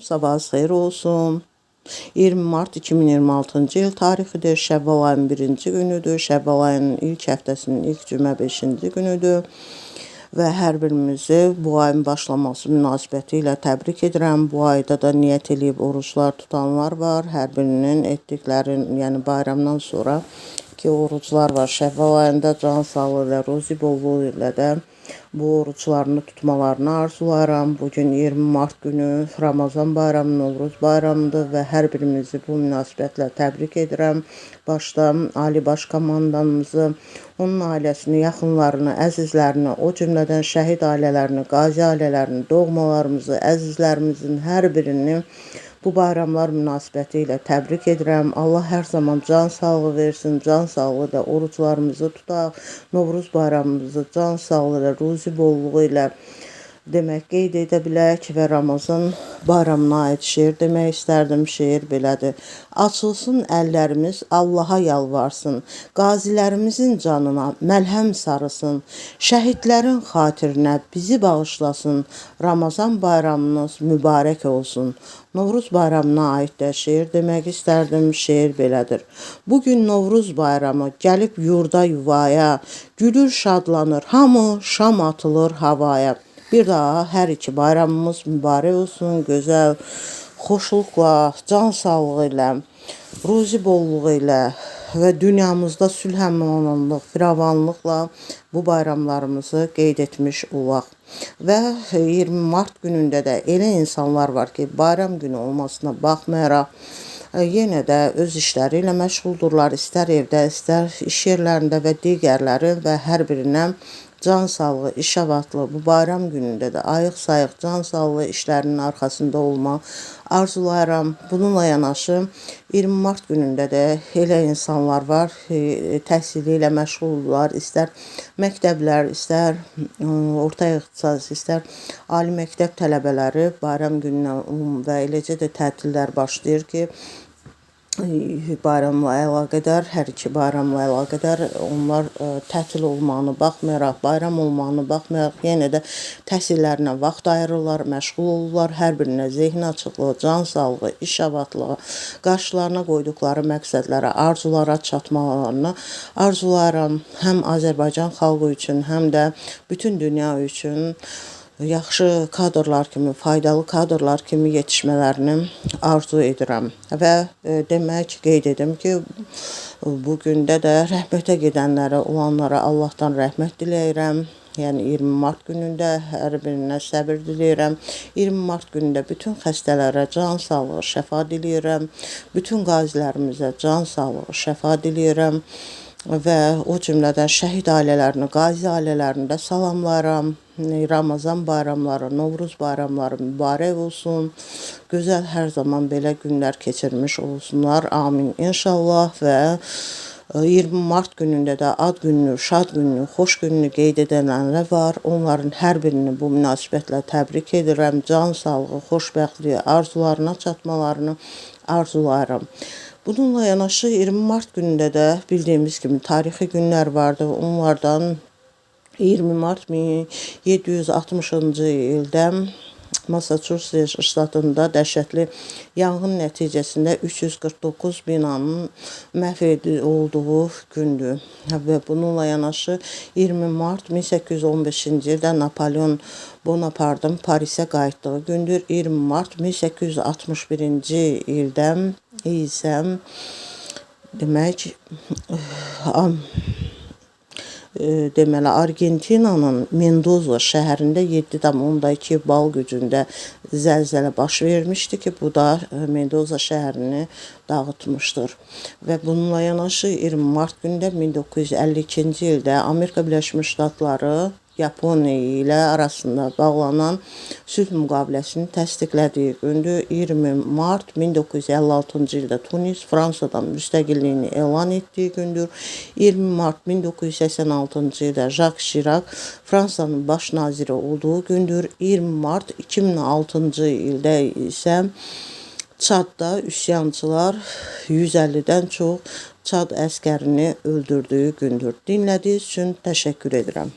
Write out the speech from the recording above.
sabahınız xeyir olsun. 20 Mart 2026-cı il tarixidir. Şəvval ayının 1-ci günüdür. Şəvval ayının ilk həftəsinin ilk cümə 5-ci günüdür. Və hər birimizi bu ayın başlaması münasibəti ilə təbrik edirəm. Bu ayda da niyyət eləyib oruclar tutanlar var. Hər birinin etdiklərin, yəni bayramdan sonra ki oruclar var. Şəvval ayında can sağlığı ilə, ruzi bolluğu ilə də bu oruçlarını tutmalarını arzulayıram. Bugün 20 Mart günü Ramazan bayramı, Novruz bayramıdır və hər birimizi bu münasibətlə təbrik edirəm. Başda Ali Baş Komandanımızı, onun ailəsini, yaxınlarını, əzizlərini, o cümlədən şəhid ailələrini, qazi ailələrini, doğmalarımızı, əzizlərimizin hər birini bu bayramlar münasibəti ilə təbrik edirəm. Allah hər zaman can sağlığı versin, can sağlığı ilə oruçlarımızı tutaq. Novruz bayramımızı can sağlığı ilə, ruzi bolluğu ilə demək qeyd edə bilək və Ramazan bayramına aid şeir demək istərdim. Şeir belədir. Açılsın əllərimiz, Allaha yalvarsın. Qazilərimizin canına məlhəm sarısın. Şəhidlərin xatirinə bizi bağışlasın. Ramazan bayramınız mübarək olsun. Novruz bayramına aid də şeir demək istərdim. Şeir belədir. Bugün Novruz bayramı gəlib yurda yuvaya. Gülür şadlanır, hamı şam atılır havaya. Bir daha hər iki bayramımız mübarək olsun, gözəl, xoşluqla, can sağlığı ilə, ruzi bolluğu ilə və dünyamızda sülh-əmanlıq, firavanlıqla bu bayramlarımızı qeyd etmiş olaq. Və 20 Mart günündə də elə insanlar var ki, bayram günü olmasına baxmayaraq, yenə də öz işləri ilə məşğuldurlar, istər evdə, istər iş yerlərində və digərləri və hər birinə can sağlığı, iş avatlığı bu bayram günündə də ayıq-sayıq can sağlığı işlərinin arxasında olmaq arzulayıram. Bununla yanaşı 20 Mart günündə də elə insanlar var, təhsili ilə məşğuldurlar, istər məktəblər, istər orta ixtisas, istər ali məktəb tələbələri bayram günündən və eləcə də tətillər başlayır ki, bayramla əlaqədar, hər iki bayramla əlaqədar onlar tətil olmağını baxmayaraq, bayram olmağını baxmayaraq, yenə də təhsillərinə vaxt ayırırlar, məşğul olurlar, hər birinə zehni açıqlığı, can sağlığı, iş avatlığı, qarşılarına qoyduqları məqsədlərə, arzulara çatmalarını arzulayıram. Həm Azərbaycan xalqı üçün, həm də bütün dünya üçün yaxşı kadrlar kimi, faydalı kadrlar kimi yetişmələrini arzu edirəm. Və demək, qeyd edim ki, bugün də rəhmətə gedənlərə, olanlara Allahdan rəhmət diləyirəm. Yəni 20 Mart günündə hər birinə səbir diləyirəm. 20 Mart günündə bütün xəstələrə can sağlığı, şəfa diləyirəm. Bütün qazilərimizə can sağlığı, şəfa diləyirəm. Və o cümlədən şəhid ailələrini, qazi ailələrini də salamlayıram. Ramazan bayramları, Novruz bayramları mübarək olsun. Gözəl hər zaman belə günlər keçirmiş olsunlar. Amin inşallah. Və 20 Mart günündə də ad gününü, şad gününü, xoş gününü qeyd edənlər var. Onların hər birini bu münasibətlə təbrik edirəm. Can sağlığı, xoşbəxtliyi, arzularına çatmalarını arzulayıram. Bununla yanaşı 20 Mart günündə də bildiyimiz kimi tarixi günlər vardı. Onlardan 20 Mart 1760-cı ildə Massachusetts ştatında dəhşətli yanğın nəticəsində 349 binanın məhv olduğu gündür. Və bununla yanaşı 20 Mart 1815-ci ildə Napolyon Bonapartın Parisə qayıtdığı gündür. 20 Mart 1861-ci ildə isə demək deməli Argentinanın Mendoza şəhərində 7,2 bal gücündə zəlzələ baş vermişdi ki, bu da Mendoza şəhərini dağıtmışdır. Və bununla yanaşı 20 Mart günündə 1952-ci ildə Amerika Birləşmiş Ştatları Yaponiya ilə arasında bağlanan sülh müqaviləsini təsdiqlədiyi gündür. 20 Mart 1956-cı ildə Tunis Fransadan müstəqilliyini elan etdiyi gündür. 20 Mart 1986-cı ildə Jacques Chirac Fransanın baş naziri olduğu gündür. 20 Mart 2006-cı ildə isə Çadda üsyançılar 150-dən çox Çad əskərini öldürdüyü gündür. Dinlədiyiniz üçün təşəkkür edirəm.